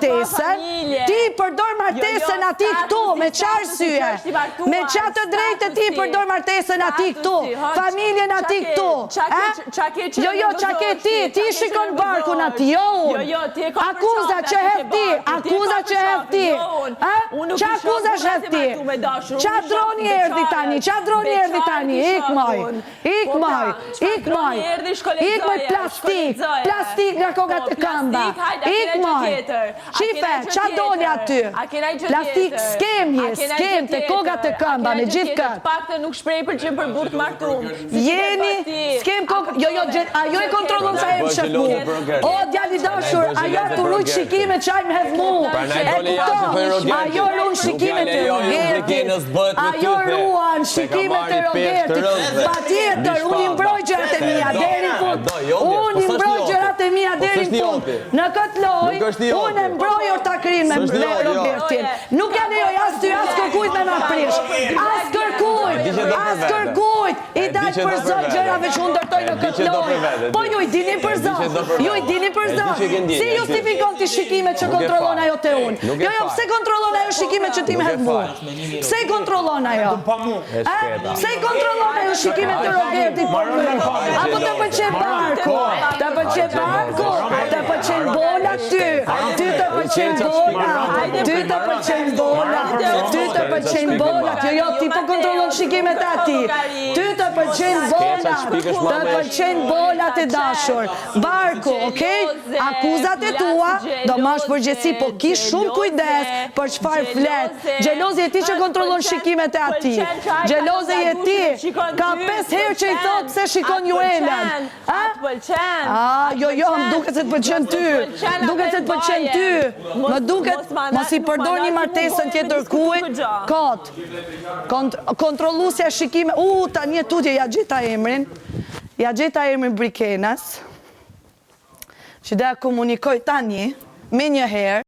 martesën, ti përdor martesën ati këtu, me qarë syje. Me qatë drejtë ti përdor martesën ati këtu, familjen ati këtu. Jo, qa ke ti shikon barkun ati, jo unë. Akuza që hef ti, akuza që hef ti. Qa akuza që hef ti? Qa droni erdi tani, ik maj, plastik nga kokat e këmba, ik maj, qife, qa doni aty, plastik skem të kokat e këmba, me gjithë këtë. Pak të nuk shprej për që për burë të martum. Jeni, skem kokat, ajo e kontrolon sa e më shëf mu. O, djali dashur, ajo të rujt shikime qaj më hef mu. Ajo ruan shikime të Rogertit. Ajo ruan shikime të Rogertit. Pa tjetër, unë imbroj gjërat e mija deri fund. Unë imbroj gjërat e mija deri fund. Në këtë loj, unë imbroj ortakrin me Rogertin. Nuk janë e joj as ty, as kërkujt me në prish. As kërkujt. I dajt për zot gjërave që unë dërtoj në këtë loj. Po ju i dini për zot. Si justifikon ti shikime që kontrolon ajo të unë? Jo, pse kontrolon ajo shikime që ti me hedh mu? Pse kontrolon ajo? Pse kontrolon ajo shikime të Rogertit për mu? Apo të pëlqen barku? Të pëlqen barku? Të pëlqen bola ty? Ty të pëlqen bola? Jo, ti po kontrolon shikime të ati. Ty të pëlqen bola të dashur. Barku, okej? Akuzat e tua, do mash përgjithësi, po ki shumë kujdes për çfarë flet. Gjelozi e ti që kontrolon shikimet e ati. Gjelozi e ti, ka 5 herë që i thot se shikon ju Elen. Jo, më duket se të pëlqen ty. Më duket, mos i përdor një martesën tjetër kujt, kot. Kontrollusja shikime, ta një tutje, ja gjeta emrin Brikenas, që da komunikoj tani, me një herë,